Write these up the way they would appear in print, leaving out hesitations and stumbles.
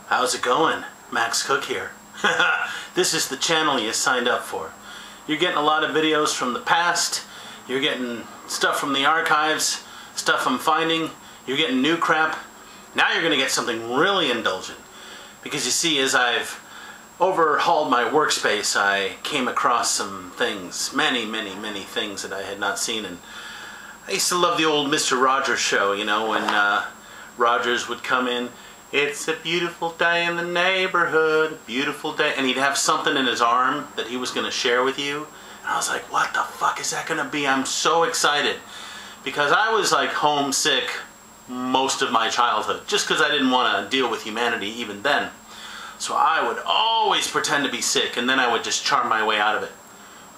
How's it going? Max Cook here. This is the channel you signed up for. You're getting a lot of videos from the past, you're getting stuff from the archives, stuff I'm finding, you're getting new crap. Now you're going to get something really indulgent. Because you see, as I've overhauled my workspace, I came across some things, many things that I had not seen. And I used to love the old Mr. Rogers show, you know, when Rogers would come in. It's a beautiful day in the neighborhood, beautiful day. And he'd have something in his arm that he was going to share with you. And I was like, what the fuck is that going to be? I'm so excited. Because I was like homesick most of my childhood. Just because I didn't want to deal with humanity even then. So I would always pretend to be sick and then I would just charm my way out of it.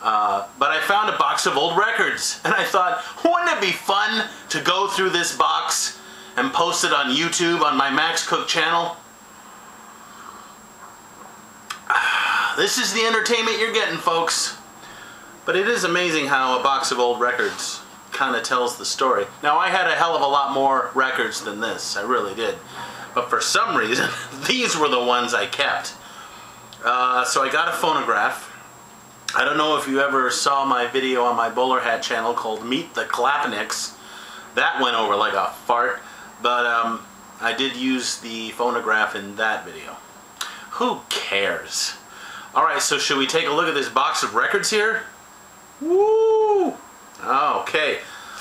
But I found a box of old records. And I thought, wouldn't it be fun to go through this box and post it on YouTube on my Max Cook channel? This is the entertainment you're getting, folks. But it is amazing how a box of old records kind of tells the story. Now, I had a hell of a lot more records than this. I really did. But for some reason, these were the ones I kept. So I got a phonograph. I don't know if you ever saw my video on my bowler hat channel called Meet the Clapnicks. That went over like a fart. But I did use the phonograph in that video. Who cares? Alright, so should we take a look at this box of records here? Woo! Okay.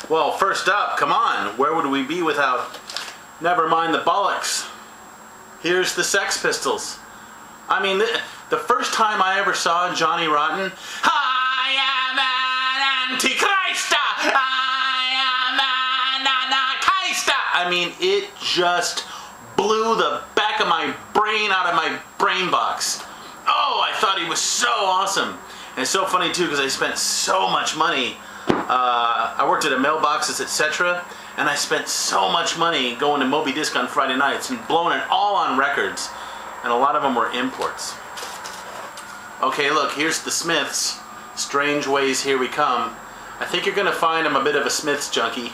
Well, first up, come on. Where would we be without... Never mind the bollocks. Here's the Sex Pistols. I mean, the first time I ever saw Johnny Rotten, I am an Antichrist! I am an Anarchist! I mean, it just blew the back of my brain out of my brain box. Oh, I thought he was so awesome. And it's so funny too because I spent so much money. I worked at a mailboxes, etc. And I spent so much money going to Moby Disc on Friday nights and blowing it all on records. And a lot of them were imports. Okay, look, here's the Smiths. Strange Ways, Here We Come. I think you're going to find I'm a bit of a Smiths junkie.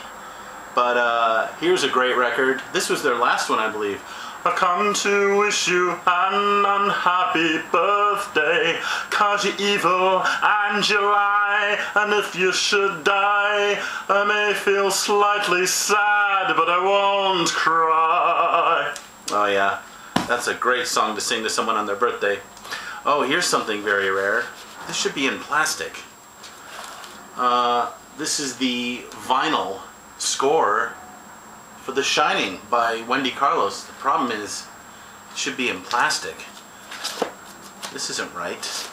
But here's a great record. This was their last one, I believe. I come to wish you an unhappy birthday, 'cause you're evil and you lie, and if you should die, I may feel slightly sad, but I won't cry. Oh yeah, that's a great song to sing to someone on their birthday. Oh, here's something very rare. This should be in plastic. This is the vinyl score for The Shining by Wendy Carlos. The problem is, it should be in plastic. This isn't right.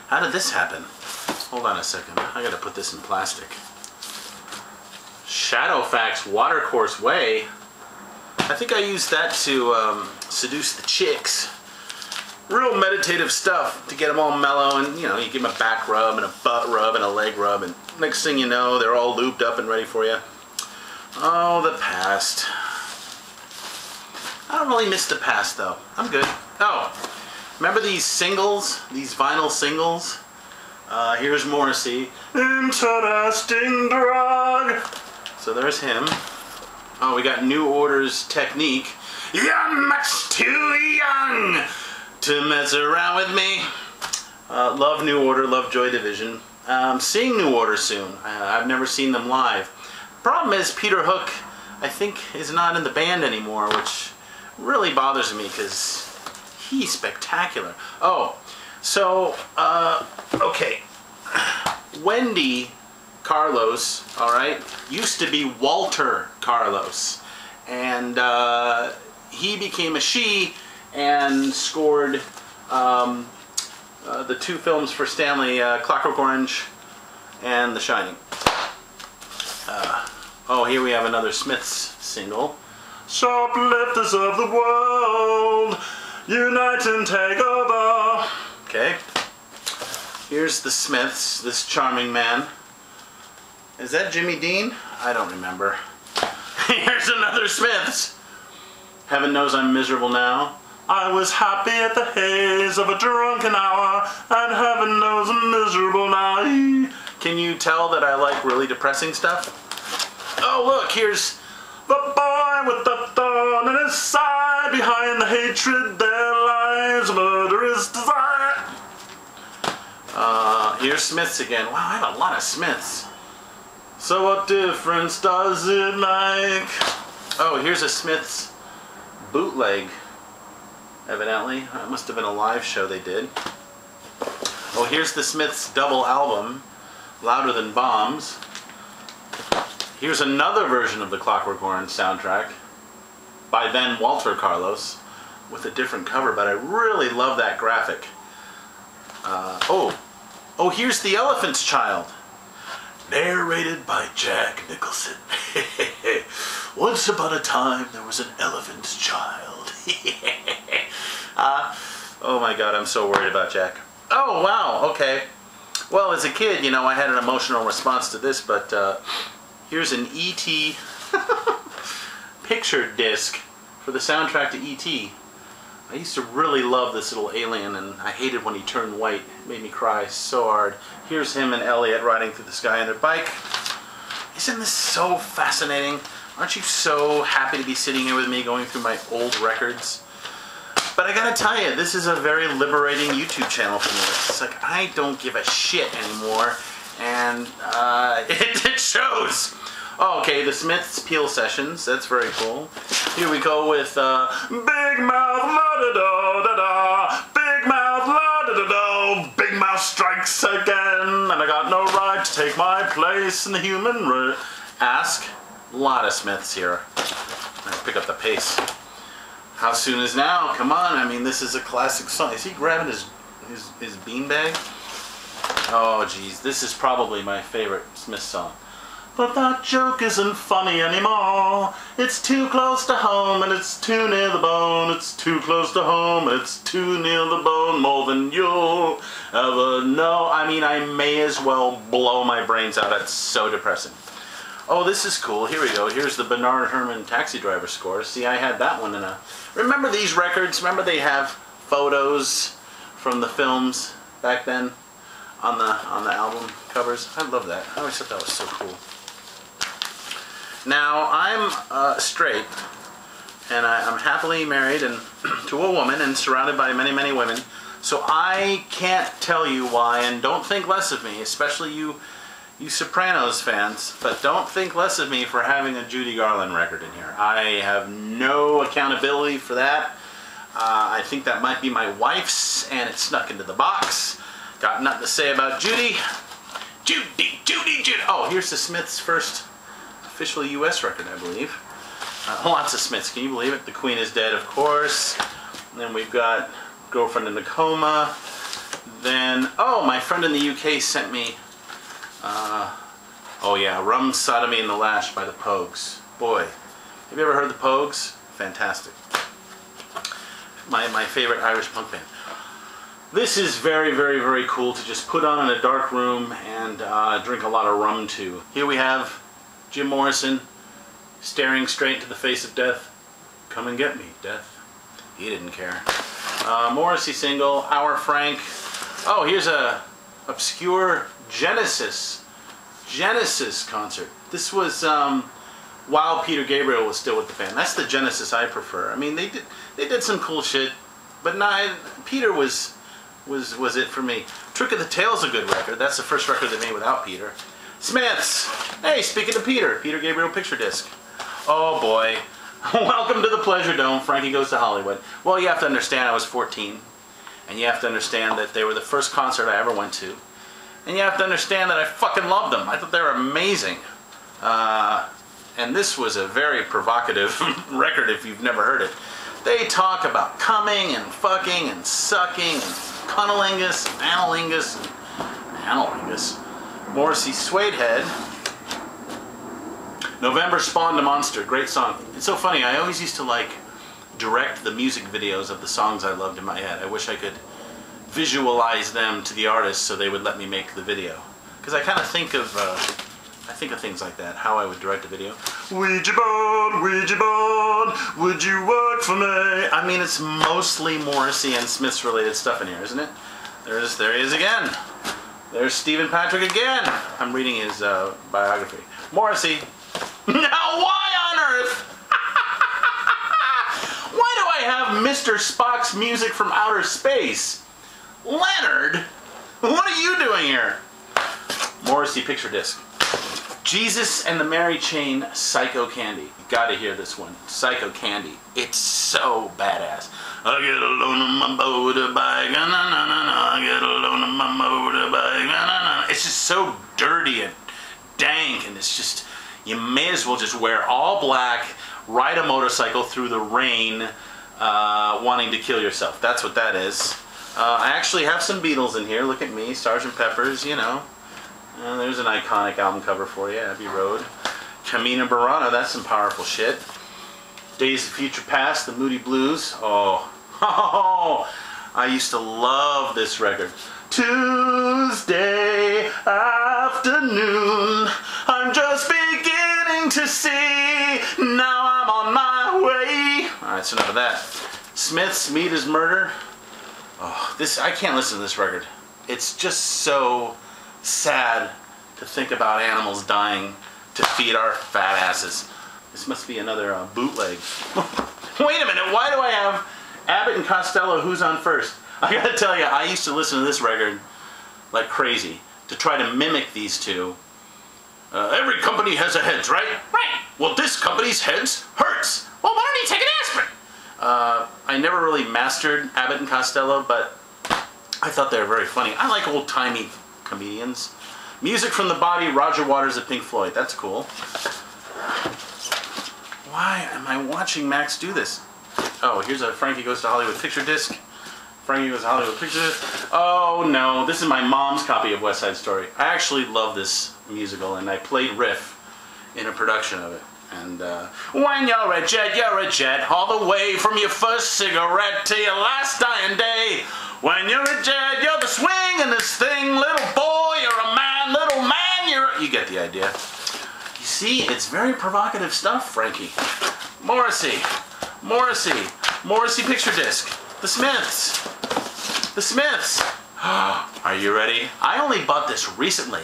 How did this happen? Hold on a second. I gotta put this in plastic. Shadowfax Watercourse Way. I think I used that to seduce the chicks. Real meditative stuff to get them all mellow, and you know, you give them a back rub and a butt rub and a leg rub, and next thing you know, they're all lubed up and ready for you. Oh, the past. I don't really miss the past, though. I'm good. Oh, remember these singles? These vinyl singles? Here's Morrissey. Interesting drug. So there's him. Oh, we got New Order's Technique. You're much too young to mess around with me. Love New Order, love Joy Division. Seeing New Order soon. I've never seen them live. Problem is, Peter Hook, I think, is not in the band anymore, which really bothers me because he's spectacular. Oh, so, okay. Wendy Carlos, alright, used to be Walter Carlos. And he became a she and scored the two films for Stanley, Clockwork Orange and The Shining. Oh, here we have another Smiths single. Shoplifters of the world, unite and take over. Okay. Here's the Smiths, this charming man. Is that Jimmy Dean? I don't remember. Here's another Smiths. Heaven knows I'm miserable now. I was happy at the haze of a drunken hour, and heaven knows I'm miserable now. Can you tell that I like really depressing stuff? Oh look, here's the boy with the thorn in his side. Hide behind the hatred, there lies a murderous desire. Here's Smiths again. Wow, I have a lot of Smiths. So what difference does it make? Oh, here's a Smiths bootleg, evidently. It must have been a live show they did. Oh, here's the Smiths double album, Louder Than Bombs. Here's another version of the Clockwork Orange soundtrack by then Walter Carlos with a different cover, but I really love that graphic. Oh, here's The Elephant's Child, narrated by Jack Nicholson. Once upon a time, there was an elephant's child. Oh my God, I'm so worried about Jack. Oh wow, okay. Well, as a kid, you know, I had an emotional response to this, but here's an E.T. picture disc for the soundtrack to E.T. I used to really love this little alien, and I hated when he turned white. It made me cry so hard. Here's him and Elliot riding through the sky on their bike. Isn't this so fascinating? Aren't you so happy to be sitting here with me going through my old records? But I gotta tell you, this is a very liberating YouTube channel for me. It's like, I don't give a shit anymore, and it shows. Oh, okay, the Smiths Peel Sessions, that's very cool. Here we go with Big Mouth la-da-da-da-da, Big Mouth la-da-da-da, Big Mouth strikes again, and I got no right to take my place in the human ask. A lot of Smiths here. Let's pick up the pace. How Soon Is Now? Come on, I mean, this is a classic song. Is he grabbing his beanbag? Oh, geez, this is probably my favorite Smith song. But that joke isn't funny anymore. It's too close to home and it's too near the bone. It's too close to home and it's too near the bone. More than you'll ever know. I mean, I may as well blow my brains out. It's so depressing. Oh, this is cool. Here we go. Here's the Bernard Herrmann Taxi Driver score. See, I had that one in a... Remember these records? Remember they have photos from the films back then on the album covers? I love that. I always thought that was so cool. Now, I'm straight, and I'm happily married and to a woman and surrounded by many, many women, so I can't tell you why, and don't think less of me, especially you Sopranos fans, but don't think less of me for having a Judy Garland record in here. I have no accountability for that. I think that might be my wife's, and it snuck into the box. Got nothing to say about Judy. Judy. Oh, here's the Smiths' first official U.S. record, I believe. Lots of Smiths, can you believe it? The Queen Is Dead, of course. And then we've got Girlfriend in a Coma. Then, oh, my friend in the UK sent me, oh yeah, Rum, Sodomy and the Lash by the Pogues. Boy, have you ever heard the Pogues? Fantastic. My favorite Irish punk band. This is very, very, very cool to just put on in a dark room and drink a lot of rum to. Here we have Jim Morrison staring straight into the face of death. Come and get me, death. He didn't care. Morrissey single, Our Frank. Oh, here's a obscure Genesis concert. This was while Peter Gabriel was still with the band. That's the Genesis I prefer. I mean, they did some cool shit, but Peter was it for me. Trick of the Tail's a good record. That's the first record they made without Peter. Smiths. Hey, speaking of Peter Gabriel picture disc. Oh boy. Welcome to the Pleasure Dome. Frankie Goes to Hollywood. Well, you have to understand I was 14. And you have to understand that they were the first concert I ever went to. And you have to understand that I fucking loved them. I thought they were amazing. And this was a very provocative record if you've never heard it. They talk about coming and fucking and sucking and cunnilingus and analingus and analingus. Morrissey Suede Head. November Spawned a Monster. Great song. It's so funny. I always used to like direct the music videos of the songs I loved in my head. I wish I could visualize them to the artists so they would let me make the video. Because I kind of think of things like that, how I would direct a video. Ouija board, would you work for me? I mean, it's mostly Morrissey and Smiths related stuff in here, isn't it? There he is again. There's Stephen Patrick again. I'm reading his biography. Morrissey. Now, why on earth? Why do I Mr. Spock's music from outer space. Leonard, what are you doing here? Morrissey picture disc. Jesus and the Mary Chain, Psycho Candy. You gotta hear this one. Psycho Candy. It's so badass. I get alone on my motorbike, na na na na. I get alone on my motorbike, na na na. It's just so dirty and dank, and it's just, you may as well just wear all black, ride a motorcycle through the rain, wanting to kill yourself. That's what that is. I actually have some Beatles in here. Look at me, Sgt. Pepper's, you know. There's an iconic album cover for you, Abbey Road. Camino Burana, that's some powerful shit. Days of Future Past, the Moody Blues. Oh, I used to love this record. Tuesday afternoon, I'm just beginning to see, now I'm on my way. Alright, so enough of that. Smith's Meat is Murder. Oh, I can't listen to this record. It's just so sad to think about animals dying to feed our fat asses. This must be another bootleg. Wait a minute, why do I have Abbott and Costello, Who's on First? I gotta tell you, I used to listen to this record like crazy to try to mimic these two. Every company has a heads, right? Right. Well, this company's heads hurts. Well, why don't you take an aspirin? I never really mastered Abbott and Costello, but I thought they were very funny. I like old-timey comedians. Music from the Body, Roger Waters of Pink Floyd. That's cool. Why am I watching Max do this? Oh, here's a Frankie Goes to Hollywood picture disc. Frankie Goes to Hollywood picture disc. Oh no, this is my mom's copy of West Side Story. I actually love this musical, and I played riff in a production of it. And when you're a jet, all the way from your first cigarette to your last dying day. When you're a jet, you're the swing in this thing. Little boy, you're a man. Little man, you're a... You get the idea. You see, it's very provocative stuff, Frankie. Morrissey. Morrissey picture disc. The Smiths. The Smiths. Are you ready? I only bought this recently.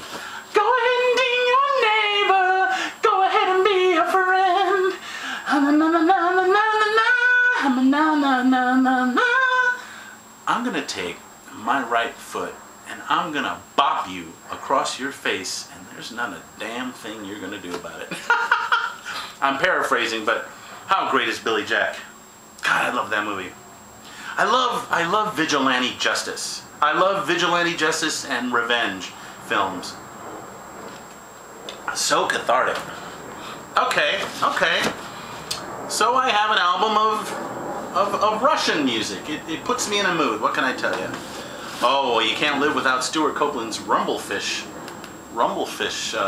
Go ahead and ding your neighbor. Go ahead and be a friend. I'm gonna take my right foot and I'm gonna bop you across your face, and there's not a damn thing you're gonna do about it. I'm paraphrasing, but how great is Billy Jack? God, I love that movie. I love vigilante justice. I love vigilante justice and revenge films. So cathartic. Okay. So I have an album of Russian music. It puts me in a mood. What can I tell you? Oh, well, you can't live without Stuart Copeland's Rumblefish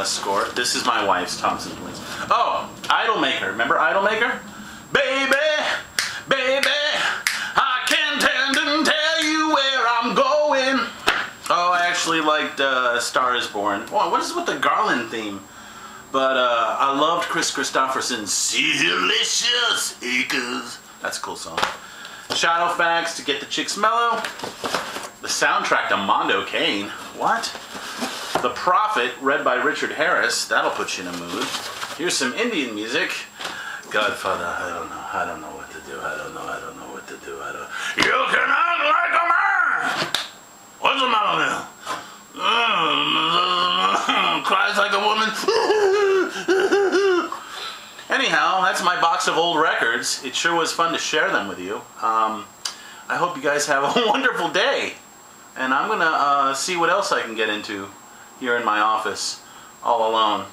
score. This is my wife's, Thompson Twins. Oh, Idolmaker. Remember Idolmaker? Baby, I can't tell you where I'm going. Oh, I actually liked Star is Born. Oh, what is with the Garland theme? But I loved Chris Christopherson's Delicious Acres. That's a cool song. Shadowfax, To Get the Chicks Mellow. The soundtrack to Mondo Cane. What? The Prophet, read by Richard Harris. That'll put you in a mood. Here's some Indian music. Godfather, I don't know what to do. I don't know what to do. You can act like a man! What's the matter with you? Cries like a woman. Anyhow, that's my box of old records. It sure was fun to share them with you. I hope you guys have a wonderful day. And I'm going to see what else I can get into here in my office, all alone,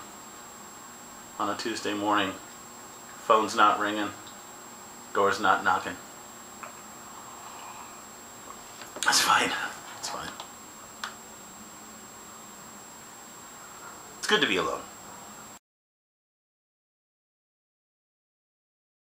on a Tuesday morning. Phone's not ringing. Door's not knocking. That's fine. It's fine. It's good to be alone.